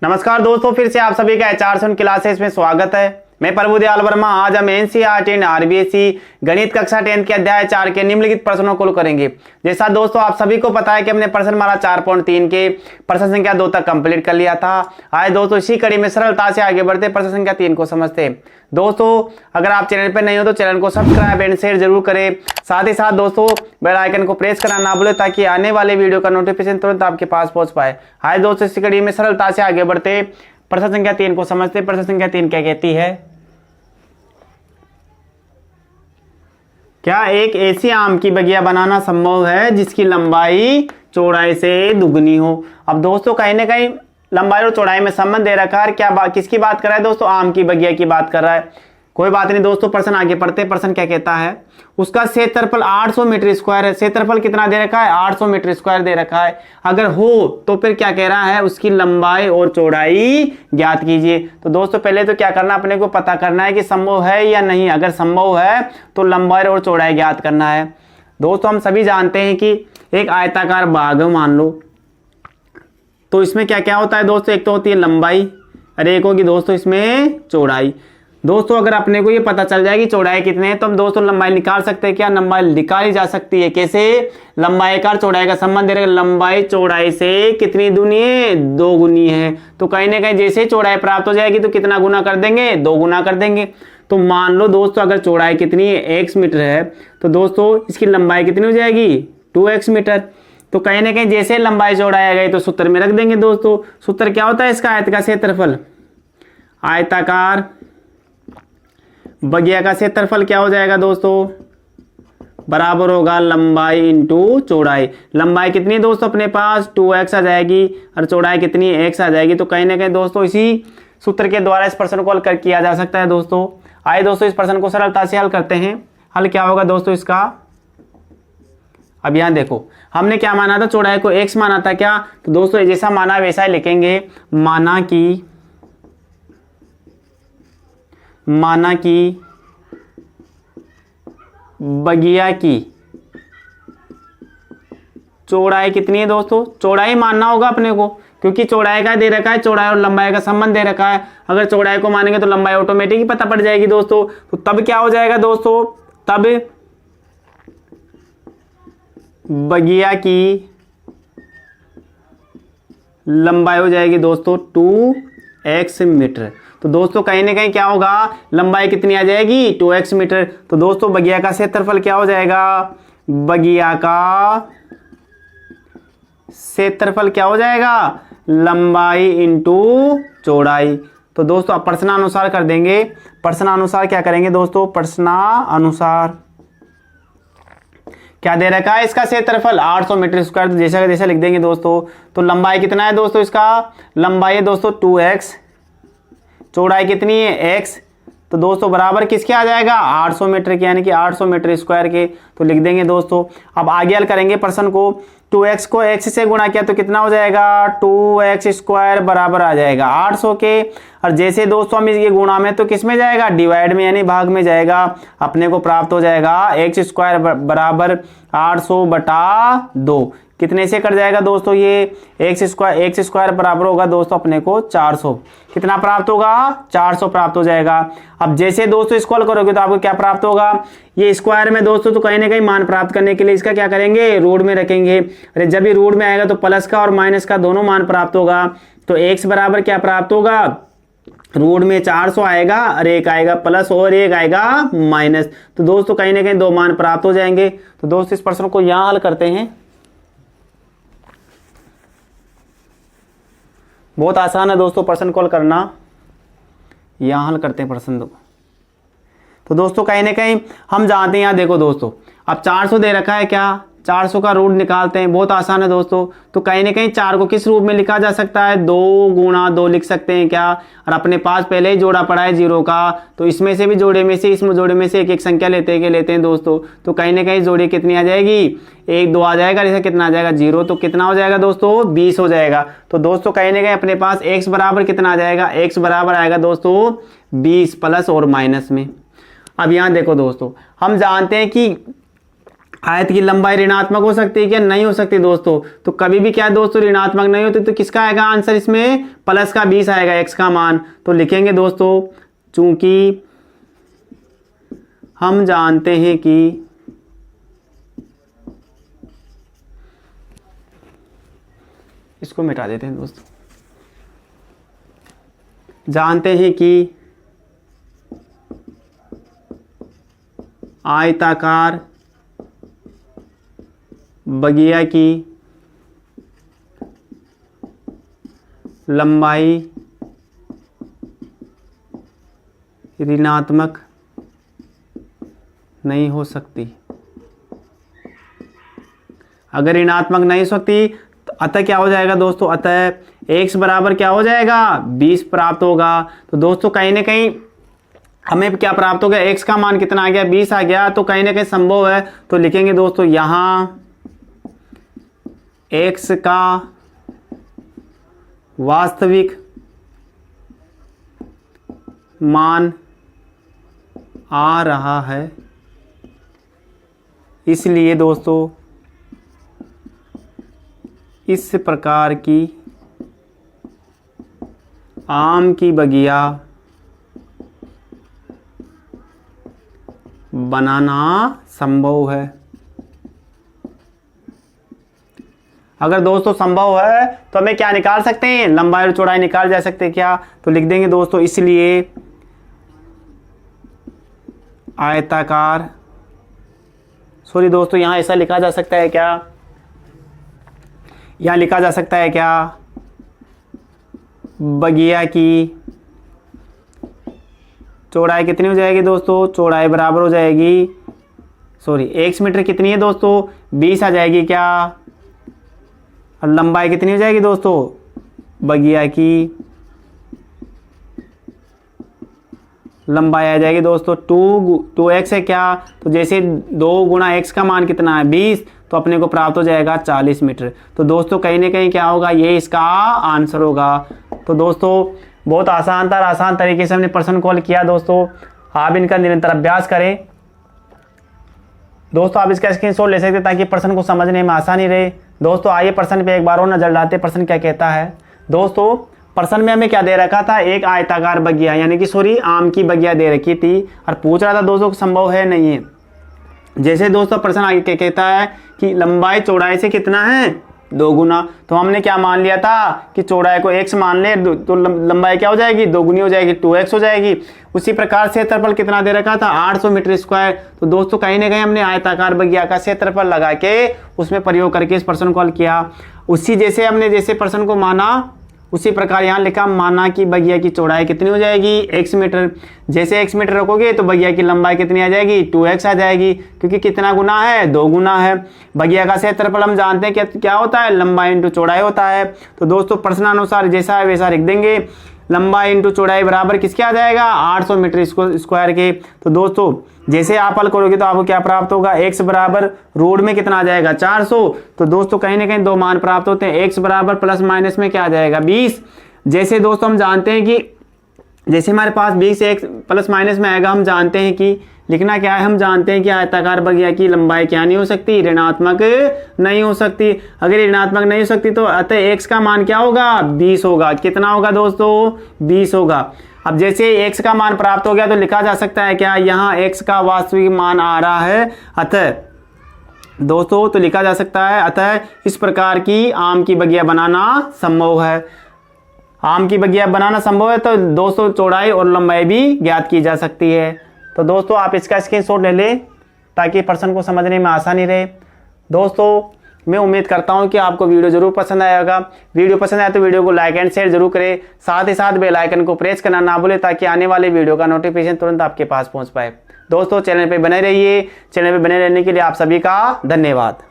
नमस्कार दोस्तों, फिर से आप सभी का एचआर क्लासेस में स्वागत है। मैं प्रभुदयाल वर्मा। आज हम एनसीईआरटी एंड आरबीएसई गणित कक्षा 10 के अध्याय 4 के निम्नलिखित प्रश्नों को करेंगे। जैसा दोस्तों आप सभी को पता है कि हमने प्रश्न हमारा 4.3 के प्रश्न संख्या 2 तक कंप्लीट कर लिया था। आए दोस्तों इसी कड़ी में सरलता से आगे बढ़ते प्रश्न संख्या 3 को समझते हैं। दोस्तों अगर आप चैनल पर नहीं हो तो चैनल को सब्सक्राइब एंड शेयर जरूर करें। साथ ही साथ दोस्तों बेल आइकन को प्रेस करना ना भूलें ताकि आने वाले वीडियो का नोटिफिकेशन तुरंत आपके पास पहुंच पाए। आए दोस्तों इसी कड़ी में सरलता से आगे बढ़ते प्रश्न संख्या 3 को समझते। प्रश्न संख्या 3 क्या कहती है? क्या एक ऐसी आम की बगिया बनाना संभव है जिसकी लंबाई चौड़ाई से दुगनी हो? अब दोस्तों कहीं ना कहीं लंबाई और चौड़ाई में संबंध दे रखा है। क्या किसकी बात कर रहा है दोस्तों? आम की बगिया की बात कर रहा है। कोई बात नहीं दोस्तों, प्रश्न आगे पढ़ते। प्रश्न क्या कहता है? उसका क्षेत्रफल 800 मीटर स्क्वायर है। क्षेत्रफल कितना दे रखा है? 800 मीटर स्क्वायर दे रखा है। अगर हो तो फिर क्या कह रहा है? उसकी लंबाई और चौड़ाई ज्ञात कीजिए। तो दोस्तों पहले तो क्या करना, अपने को पता करना है कि संभव है या नहीं। अगर संभव है तो लंबाई और चौड़ाई ज्ञात करना है। दोस्तों हम सभी जानते हैं कि एक आयताकार बाग मान लो, तो इसमें क्या क्या होता है दोस्तों? एक तो होती है लंबाई और एक होगी दोस्तों इसमें चौड़ाई। दोस्तों अगर अपने को ये पता चल जाए कि चौड़ाई कितने हैं तो हम दोस्तों लंबाई निकाल सकते हैं। क्या लंबाई निकाली जा सकती है? कैसे? लंबाई का चौड़ाई का संबंध दे रहा है। लंबाई चौड़ाई से कितनी दुनी है? 2 गुनी है। तो कहीं ना कहीं जैसे चौड़ाई प्राप्त हो जाएगी तो कितना गुना कर देंगे? 2 गुना कर देंगे। तो मान लो दोस्तों अगर चौड़ाई कितनी है? x मीटर है, तो दोस्तों इसकी लंबाई कितनी हो जाएगी? 2x metre. तो कहीं ना कहीं जैसे लंबाई चौड़ाई आ गई तो सूत्र में रख देंगे। दोस्तों सूत्र क्या होता है इसका? आयत का क्षेत्रफल। आयताकार बगिया का क्षेत्रफल क्या हो जाएगा दोस्तों? बराबर होगा लंबाई इंटू चौड़ाई। लंबाई कितनी है दोस्तों अपने पास? 2x आ जाएगी और चौड़ाई कितनी है? x आ जाएगी। तो कहीं ना कहीं दोस्तों इसी सूत्र के द्वारा इस प्रश्न को हल कर किया जा सकता है। दोस्तों आइए दोस्तों इस प्रश्न को सरलता से हल करते हैं। हल क्या होगा दोस्तों इसका? अब यहां देखो हमने क्या माना था? चौड़ाई को x माना था। क्या? तो दोस्तों जैसा माना वैसा ही लिखेंगे। माना कि बगिया की चौड़ाई कितनी है दोस्तों? चौड़ाई मानना होगा अपने को, क्योंकि चौड़ाई का दे रखा है, चौड़ाई और लंबाई का संबंध दे रखा है। अगर चौड़ाई को मानेंगे तो लंबाई ऑटोमेटिक ही पता पड़ जाएगी दोस्तों। तो तब क्या हो जाएगा दोस्तों? तब बगिया की लंबाई हो जाएगी दोस्तों 2x मीटर। तो दोस्तों कहीं ना कहीं क्या होगा? लंबाई कितनी आ जाएगी? 2x metre. तो दोस्तों बगिया का क्षेत्रफल क्या हो जाएगा? बगिया का क्षेत्रफल क्या हो जाएगा? लंबाई इंटू चौड़ाई। तो दोस्तों अब प्रश्नानुसार कर देंगे। प्रश्नानुसार क्या करेंगे दोस्तों? प्रश्नानुसार क्या दे रखा है? इसका क्षेत्रफल 800 मीटर स्क्वायर। तो जैसा जैसा लिख देंगे दोस्तों। तो लंबाई कितना है दोस्तों? इसका लंबाई है दोस्तों 2x, चौड़ाई कितनी है? x। तो दोस्तों बराबर किसके आ जाएगा? 800 मीटर के, यानी कि 800 मीटर स्क्वायर के। तो लिख देंगे दोस्तों। अब आगे हल करेंगे प्रश्न को। 2x को x से गुणा किया तो कितना हो जाएगा? 2x स्क्वायर बराबर आ जाएगा 800 के। और जैसे दोस्तों हम इसके गुणा में तो किस में जाएगा? डिवाइड में, यानी भाग में जाएगा। अपने को प्राप्त हो जाएगा x स्क्वायर बराबर 800 बटा 2। कितने से कट जाएगा दोस्तों? ये x स्क्वायर बराबर होगा दोस्तों अपने को 400। कितना प्राप्त होगा? 400 प्राप्त हो जाएगा। अब जैसे दोस्तों इसको हल करोगे तो आपको क्या प्राप्त होगा? ये स्क्वायर में दोस्तों तो कहीं ना कहीं मान प्राप्त करने के लिए इसका क्या करेंगे? रूट में रखेंगे। अरे जब ये रूट में आएगा तो प्लस का और माइनस का दोनों मान प्राप्त होगा। तो x बराबर क्या प्राप्त होगा? रूट में 400 आएगा और एक आएगा प्लस और एक आएगा माइनस। तो दोस्तों कहीं ना कहीं 2 मान प्राप्त हो जाएंगे। तो दोस्तों इस प्रश्न को यहां हल करते हैं। बहुत आसान है दोस्तों प्रश्न को हल करना। यहां हल करते हैं प्रश्न को। तो दोस्तों कहीं ना कहीं हम जानते हैं, यहाँ देखो दोस्तों अब 400 दे रखा है। क्या? 400 का रूट निकालते हैं। बहुत आसान है दोस्तों। तो कहीं ना कहीं 4 को किस रूप में लिखा जा सकता है? 2 गुणा 2 लिख सकते हैं। क्या? और अपने पास पहले ही जोड़ा पड़ा है 0 का, तो इसमें से भी जोड़े में से, इसमें जोड़े में से एक एक संख्या लेते हैं दोस्तों। तो कहीं ना कहीं जोड़ी कितनी आ जाएगी? 1 2 आ जाएगा। जैसे कितना आ जाएगा? 0। तो कितना हो जाएगा दोस्तों? 20 हो जाएगा। तो दोस्तों कहीं ना कहीं अपने पास x बराबर कितना आ जाएगा? x बराबर आएगा दोस्तों 20 प्लस और माइनस में। अब यहाँ देखो दोस्तों हम जानते हैं कि आयत की लंबाई ऋणात्मक हो सकती है क्या? नहीं हो सकती दोस्तों। तो कभी भी क्या दोस्तों ऋणात्मक नहीं होती, तो किसका आएगा आंसर इसमें? प्लस का 20 आएगा एक्स का मान। तो लिखेंगे दोस्तों, चूंकि हम जानते हैं कि इसको मिटा देते हैं दोस्तों, जानते हैं कि आयताकार बगिया की लंबाई ऋणात्मक नहीं हो सकती। अगर ऋणात्मक नहीं हो सकती तो अतः क्या हो जाएगा दोस्तों? अतः x बराबर क्या हो जाएगा? 20 प्राप्त होगा। तो दोस्तों कहीं ना कहीं हमें क्या प्राप्त हो गया? x का मान कितना आ गया? 20 आ गया। तो कहीं ना कहीं संभव है। तो लिखेंगे दोस्तों यहां x का वास्तविक मान आ रहा है, इसलिए दोस्तों इस प्रकार की आम की बगिया बनाना संभव है। अगर दोस्तों संभव है तो हमें क्या निकाल सकते हैं? लंबाई और चौड़ाई निकाल जा सकते हैं क्या? तो लिख देंगे दोस्तों, इसलिए आयताकार, सॉरी दोस्तों यहां ऐसा लिखा जा सकता है क्या? यहां लिखा जा सकता है क्या? बगिया की चौड़ाई कितनी हो जाएगी दोस्तों? चौड़ाई बराबर हो जाएगी, सॉरी x मीटर कितनी है दोस्तों? 20 आ जाएगी क्या? और लंबाई कितनी हो जाएगी दोस्तों? बगिया की लंबाई आ जाएगी दोस्तों 2x है क्या? तो जैसे 2 गुणा x का मान कितना है? 20, तो अपने को प्राप्त हो जाएगा 40 मीटर। तो दोस्तों कहीं ना कहीं क्या होगा? ये इसका आंसर होगा। तो दोस्तों बहुत आसान तरीके से हमने प्रश्न कॉल किया। दोस्तों आप इनका निरंतर अभ्यास करें। दोस्तों आप इसका स्क्रीनशॉट ले सकते हैं ताकि प्रश्न को समझने में आसानी रहे। दोस्तों आइए प्रश्न पे एक बार और नजर डालते हैं, प्रश्न क्या कहता है। दोस्तों प्रश्न में हमें क्या दे रखा था? एक आयताकार बगिया यानी कि सॉरी आम की बगिया दे रखी थी और पूछ रहा था दोस्तों संभव है नहीं है। जैसे दोस्तों प्रश्न आगे कहता है कि लंबाई चौड़ाई से कितना है? 2 गुना। तो हमने क्या मान लिया था कि चौड़ाई को x मान ले तो लंबाई क्या हो जाएगी? 2 गुनी हो जाएगी, 2x हो जाएगी। उसी प्रकार क्षेत्रफल कितना दे रखा था? 800 मीटर स्क्वायर। तो दोस्तों कहीं ना कहीं हमने आयताकार बगिया का क्षेत्रफल लगा के उसमें प्रयोग करके इस प्रश्न को हल किया। उसी जैसे हमने जैसे प्रश्न को माना उसी प्रकार यहाँ लिखा, माना कि बगिया की चौड़ाई कितनी हो जाएगी? x metre. जैसे x मीटर रखोगे तो बगिया की लंबाई कितनी आ जाएगी? 2x आ जाएगी, क्योंकि कितना गुना है? 2 गुना है। बगिया का क्षेत्रफल हम जानते हैं क्या होता है? लंबाई इंटू चौड़ाई होता है। तो दोस्तों प्रश्नानुसार जैसा है वैसा लिख देंगे। लंबाई इंटू चौड़ाई बराबर किसके आ जाएगा? 800 मीटर स्क्वायर के। तो दोस्तों जैसे आप हल करोगे तो आपको क्या प्राप्त होगा? x बराबर रूट में कितना आ जाएगा? 400। तो दोस्तों कहीं ना कहीं 2 मान प्राप्त होते हैं। x बराबर प्लस माइनस में क्या आ जाएगा? 20। जैसे दोस्तों हम जानते हैं कि जैसे हमारे पास 20 x प्लस माइनस में आएगा, हम जानते हैं कि लिखना क्या है? हम जानते हैं कि आयताकार बगिया की लंबाई क्या नहीं हो सकती? ऋणात्मक नहीं हो सकती। अगर ऋणात्मक नहीं हो सकती तो अतः x का मान क्या होगा? 20 होगा। कितना होगा दोस्तों? 20 होगा। अब जैसे x का मान प्राप्त हो गया तो लिखा जा सकता है क्या? यहाँ x का वास्तविक मान आ रहा है, अतः दोस्तों तो लिखा जा सकता है अतः इस प्रकार की आम की बगिया बनाना संभव है। आम की बगिया बनाना संभव है तो दोस्तों चौड़ाई और लंबाई भी ज्ञात की जा सकती है। तो दोस्तों आप इसका स्क्रीनशॉट ले लें ताकि प्रश्न को समझने में आसानी रहे। दोस्तों मैं उम्मीद करता हूं कि आपको वीडियो जरूर पसंद आएगा। वीडियो पसंद आए तो वीडियो को लाइक एंड शेयर जरूर करें। साथ ही साथ बेल आइकन को प्रेस करना ना भूलें ताकि आने वाले वीडियो का नोटिफिकेशन तुरंत आपके पास पहुंच पाए। दोस्तों चैनल पर बने रहिए। चैनल पर बने रहने के लिए आप सभी का धन्यवाद।